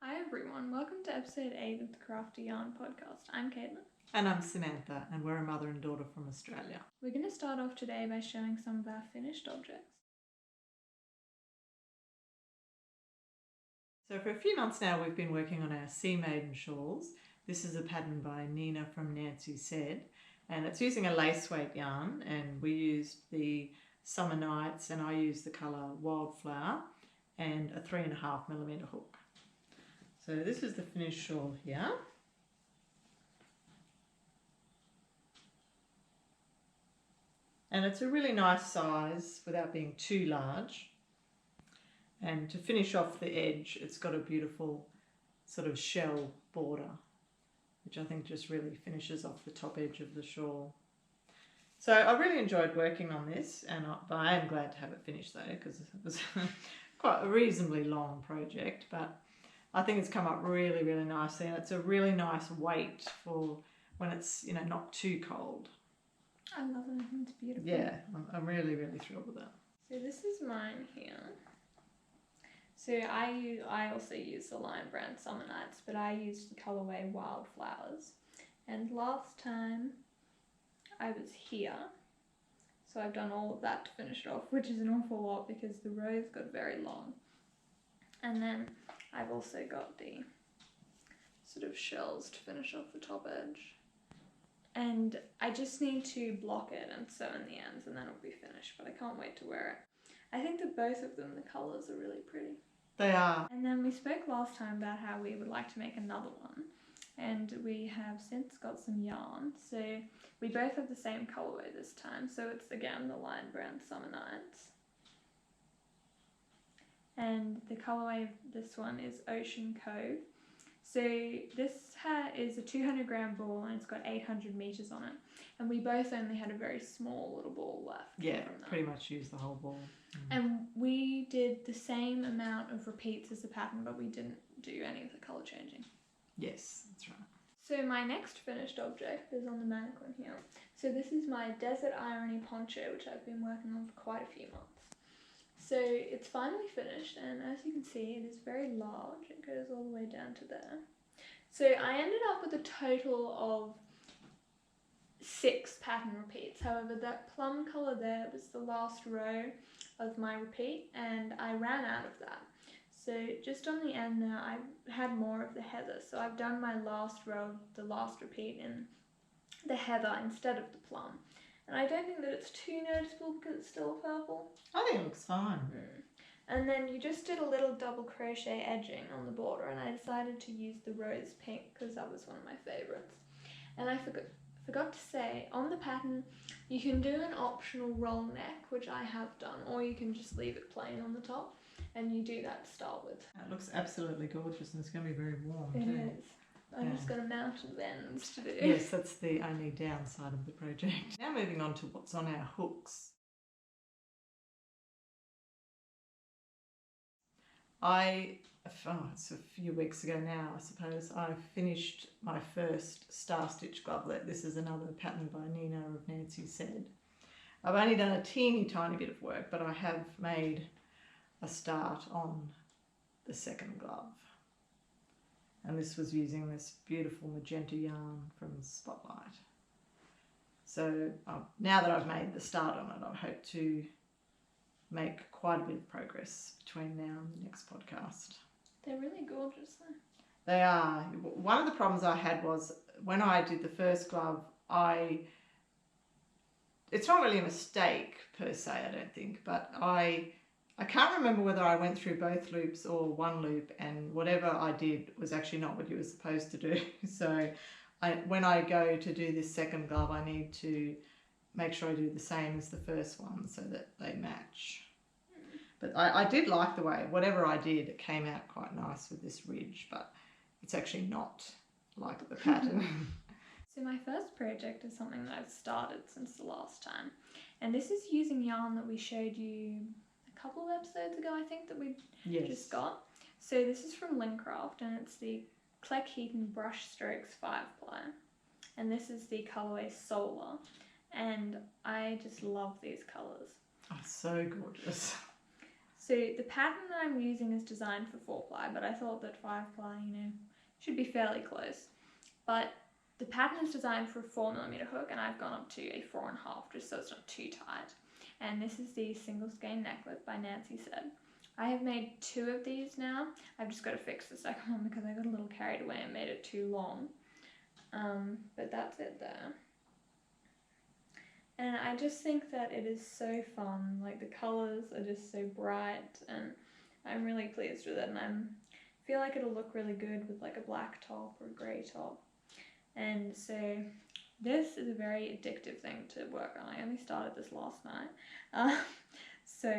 Hi everyone, welcome to episode 8 of the Crafty Yarn Podcast. I'm Caitlin. And I'm Samantha, and we're a mother and daughter from Australia. We're going to start off today by showing some of our finished objects. So for a few months now we've been working on our Maiden Shawls. This is a pattern by Nina from Nancy Said, and it's using a lace weight yarn, and we used the Summer Nights, and I used the colour Wildflower and a 3.5mm hook. So this is the finished shawl here. And it's a really nice size without being too large. And to finish off the edge, it's got a beautiful sort of shell border, which I think just really finishes off the top edge of the shawl. So I really enjoyed working on this, and I am glad to have it finished though, because it was quite a reasonably long project, but I think it's come up really, really nicely, and it's a really nice weight for when it's, not too cold. I love it, it's beautiful. Yeah, I'm really, really thrilled with it. So this is mine here. So I also use the Lion brand Summer Nights, but I used the colourway Wildflowers. And last time I was here, so I've done all of that to finish it off, which is an awful lot because the rows got very long. And then I've also got the sort of shells to finish off the top edge. And I just need to block it and sew in the ends and then it'll be finished, but I can't wait to wear it. I think that both of them, the colours are really pretty. They are. And then we spoke last time about how we would like to make another one, and we have since got some yarn, so we both have the same colourway this time, so it's again the Lion brand Summer Nights. And the colourway of this one is Ocean Cove. So this is a 200 gram ball and it's got 800 meters on it. And we both only had a very small little ball left. Yeah, pretty much used the whole ball. And we did the same amount of repeats as the pattern, but we didn't do any of the colour changing. Yes, that's right. So my next finished object is on the mannequin here. So this is my Desert Irony poncho, which I've been working on for quite a few months. So it's finally finished, and as you can see, it is very large. It goes all the way down to there. So I ended up with a total of 6 pattern repeats. However, that plum colour there was the last row of my repeat, and I ran out of that. So just on the end there, I had more of the heather. So I've done my last row, the last repeat in the heather instead of the plum. And I don't think that it's too noticeable because it's still purple. I think it looks fine. And then you just did a little double crochet edging on the border, and I decided to use the rose pink because that was one of my favourites. And I forgot to say, on the pattern you can do an optional roll neck, which I have done, or you can just leave it plain on the top, and you do that to start with. It looks absolutely gorgeous, and it's going to be very warm It too. is. I've just got a mountain of ends to do. Yes, that's the only downside of the project. Now moving on to what's on our hooks. It's a few weeks ago now, I suppose, I finished my first star stitch glovelet. This is another pattern by Nina of Nancy Said. I've only done a teeny tiny bit of work, but I have made a start on the second glove. And this was using this beautiful magenta yarn from Spotlight. So now that I've made the start on it, I hope to make quite a bit of progress between now and the next podcast. They're really gorgeous though. They are. One of the problems I had was when I did the first glove, it's not really a mistake per se, I don't think, but I can't remember whether I went through both loops or one loop, and whatever I did was actually not what you were supposed to do. So when I go to do this second glove, I need to make sure I do the same as the first one so that they match. But I did like the way, whatever I did, it came out quite nice with this ridge, but it's actually not like the pattern. So my first project is something that I've started since the last time, and this is using yarn that we showed you a couple of episodes ago, I think, that we just got. So this is from Lincraft, and it's the Kleck Heaton Brush Strokes 5-ply, and this is the colourway Solar, and I just love these colours. Oh, so gorgeous. So the pattern that I'm using is designed for 4-ply, but I thought that 5-ply, should be fairly close. But the pattern is designed for a 4mm hook, and I've gone up to a 4.5 just so it's not too tight. And this is the single skein necklet by Nancy Said. I have made 2 of these now. I've just got to fix the second one because I got a little carried away and made it too long. But that's it there. And I just think that it is so fun. Like, the colours are just so bright, and I'm really pleased with it. And I feel like it'll look really good with like a black top or a grey top. And so this is a very addictive thing to work on. I only started this last night. So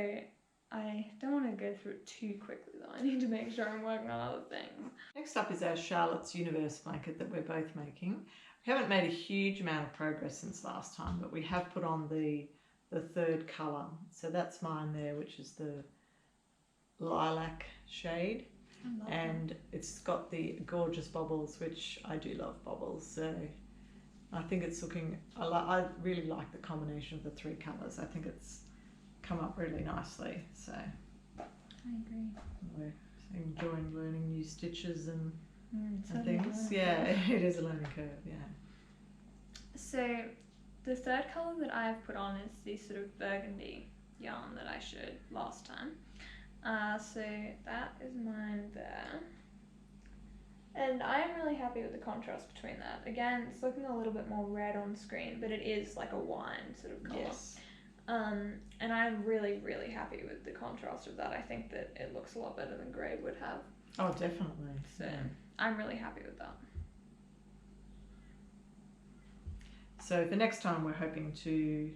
I don't want to go through it too quickly though. I need to make sure I'm working on other things. Next up is our Charlotte's Universe blanket that we're both making. We haven't made a huge amount of progress since last time, but we have put on the third colour. So that's mine there, which is the lilac shade. And it's got the gorgeous bobbles, which I do love bobbles. So I think it's looking, I really like the combination of the 3 colours. I think it's come up really nicely. So I agree. We're enjoying learning new stitches and Curve. things. Yeah, it is a learning curve, yeah. So the third colour that I've put on is the sort of burgundy yarn that I showed last time. So that is mine there. And I am really happy with the contrast between that. Again, it's looking a little bit more red on screen, but it is like a wine sort of colour. Yes. And I'm really, really happy with the contrast of that. I think that it looks a lot better than grey would have. Oh, definitely. So I'm really happy with that. So for next time, we're hoping to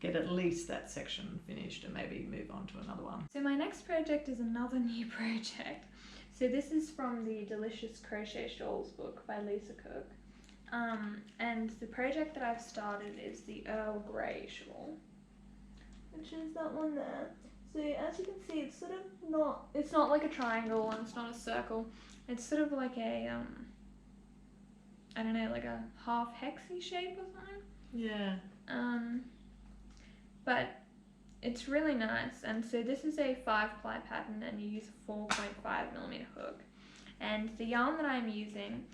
get at least that section finished and maybe move on to another one. So my next project is another new project. So this is from the Delicious Crochet Shawls book by Lisa Cook. And the project that I've started is the Earl Grey shawl, which is that one there. So as you can see, it's sort of it's not like a triangle and it's not a circle. It's sort of like a, I don't know, like a half hexy shape or something. Yeah. But it's really nice. And so this is a 5-ply pattern and you use a 4.5mm hook. And the yarn that I'm using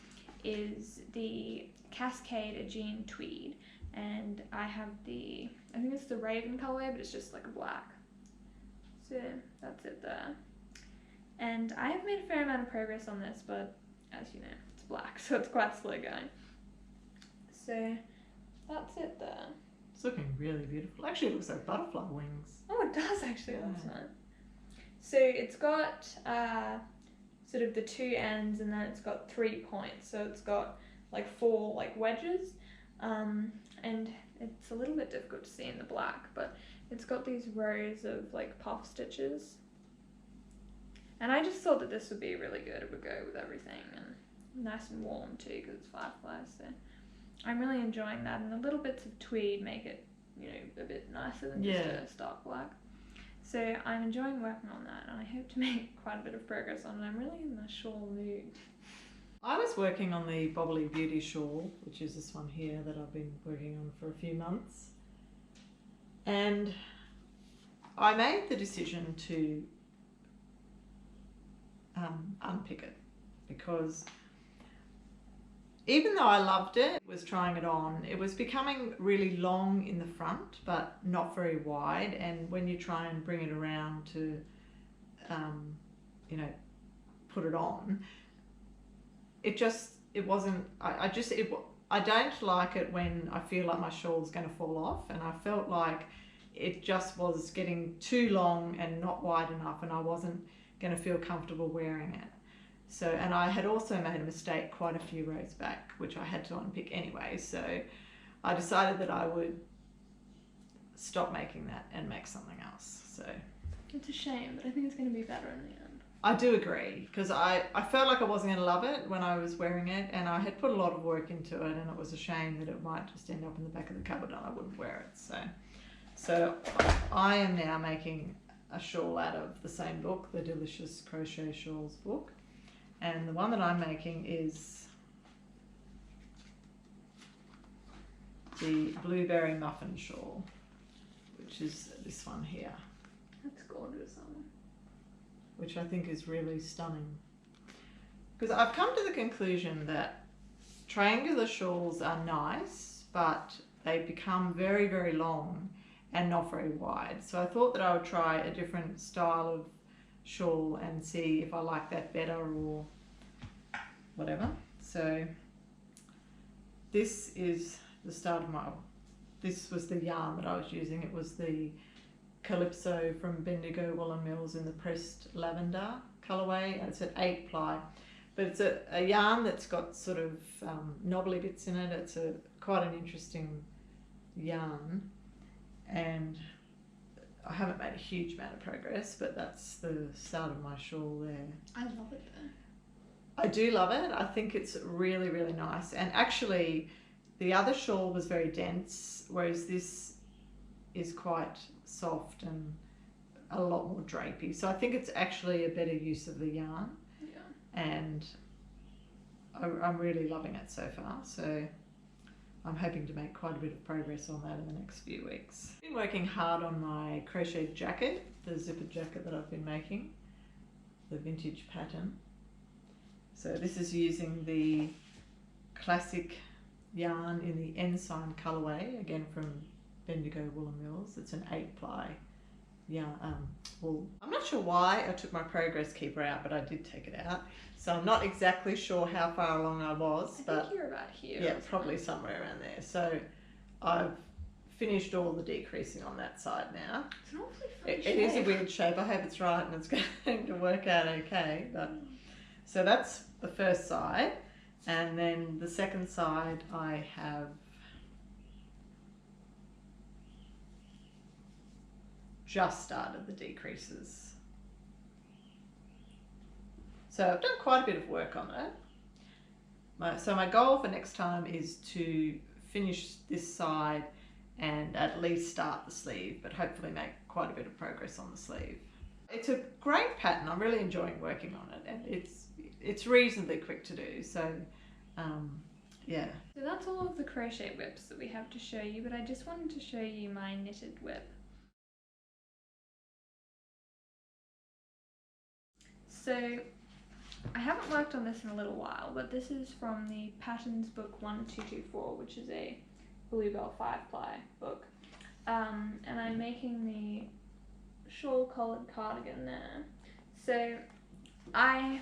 is the Cascade Aegean Tweed. And I have I think it's the Raven colorway, but it's just like a black. So that's it there. And I have made a fair amount of progress on this, but as you know, it's black, so it's quite slow going. So that's it there. It's looking really beautiful. Actually, it looks like butterfly wings. Oh, it does actually. Yeah. That's nice. So it's got sort of the 2 ends, and then it's got 3 points. So it's got like 4 like wedges, and it's a little bit difficult to see in the black, but it's got these rows of like puff stitches. And I just thought that this would be really good. It would go with everything, and nice and warm too because it's 5-ply. So I'm really enjoying that, and the little bits of tweed make it, a bit nicer than just a stark black. So I'm enjoying working on that, and I hope to make quite a bit of progress on it. I'm really in the shawl mood. I was working on the Bobbly Beauty shawl, which is this one here that I've been working on for a few months. And I made the decision to unpick it because even though I loved it, was trying it on, it was becoming really long in the front, but not very wide. And when you try and bring it around to, put it on, it wasn't, I don't like it when I feel like my shawl's going to fall off. And I felt like it just was getting too long and not wide enough, and I wasn't going to feel comfortable wearing it. So, and I had also made a mistake quite a few rows back, which I had to unpick anyway. So I decided that I would stop making that and make something else. So it's a shame, but I think it's going to be better in the end. I do agree, because I felt like I wasn't going to love it when I was wearing it, and I had put a lot of work into it, and it was a shame that it might just end up in the back of the cupboard and I wouldn't wear it. So I am now making a shawl out of the same book, the Delicious Crochet Shawls book. And the one that I'm making is the Blueberry Muffin shawl, which is this one here. That's gorgeous. which I think is really stunning. Because I've come to the conclusion that triangular shawls are nice, but they become very, very long and not very wide. So I thought that I would try a different style of shawl and see if I like that better or whatever. So this is the start of this was the yarn that I was using. It was the Calypso from Bendigo Woolen Mills in the pressed lavender colourway, and it's an 8 ply. But it's a yarn that's got sort of knobbly bits in it. It's quite an interesting yarn, and I haven't made a huge amount of progress, but that's the start of my shawl there. I love it though. I do love it. I think it's really, really nice. And actually, the other shawl was very dense, whereas this is quite soft and a lot more drapey. So I think it's actually a better use of the yarn. Yeah. And I'm really loving it so far. So I'm hoping to make quite a bit of progress on that in the next few weeks. I've been working hard on my crochet jacket, the zippered jacket that I've been making, the vintage pattern. So this is using the classic yarn in the Ensign colourway, again from Bendigo Woolen Mills. It's an 8 ply wool. I'm not sure why I took my progress keeper out, but I did take it out. So I'm not exactly sure how far along I was. I think you're about here. Yeah, probably somewhere around there. So I've finished all the decreasing on that side now. It's an awfully funny It is a weird shape. I hope it's right and it's going to work out okay. But so that's the first side, and then the second side I have just started the decreases. So I've done quite a bit of work on it. So my goal for next time is to finish this side and at least start the sleeve, but hopefully make quite a bit of progress on the sleeve. It's a great pattern. I'm really enjoying working on it, and it's reasonably quick to do. So yeah. So that's all of the crochet whips that we have to show you, but I just wanted to show you my knitted whip. So I haven't worked on this in a little while, but this is from the Patons book 1224, which is a Bluebell 5 ply book. And I'm making the shawl collared cardigan there. So I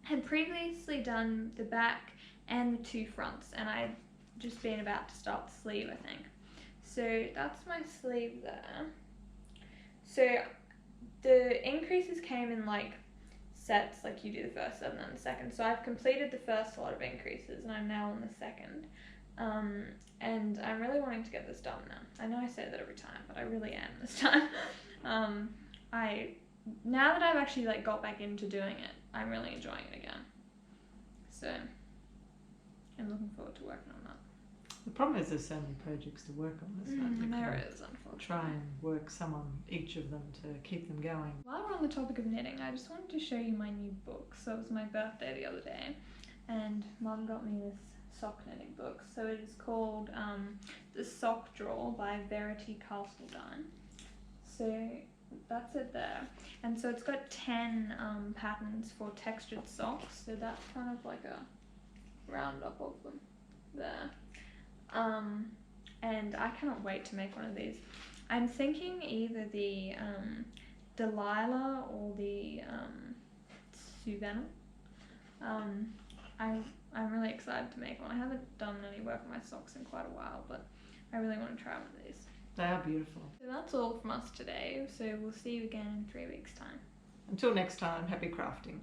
had previously done the back and the 2 fronts, and I'd just been about to start the sleeve, I think. So that's my sleeve there. So the increases came in like sets, like you do the first set and then the second. So I've completed the first lot of increases and I'm now on the second. And I'm really wanting to get this done now. I know I say that every time, but I really am this time. Now that I've actually like got back into doing it, I'm really enjoying it again. So I'm looking forward to working on that. The problem is there's so many projects to work on, isn't it? There is, unfortunately. Try and work some on each of them to keep them going. While we're on the topic of knitting, I just wanted to show you my new book. So it was my birthday the other day, and Mum got me this sock knitting book. So it is called The Sock Drawer by Verity Carseldine. So that's it there. And so it's got 10 patterns for textured socks. So that's kind of like a roundup of them there. And I cannot wait to make one of these. I'm thinking either the Delilah or the Savannah. I'm really excited to make one. I haven't done any work on my socks in quite a while, but I really want to try one of these. They are beautiful. So that's all from us today. So we'll see you again in 3 weeks' time. Until next time, happy crafting.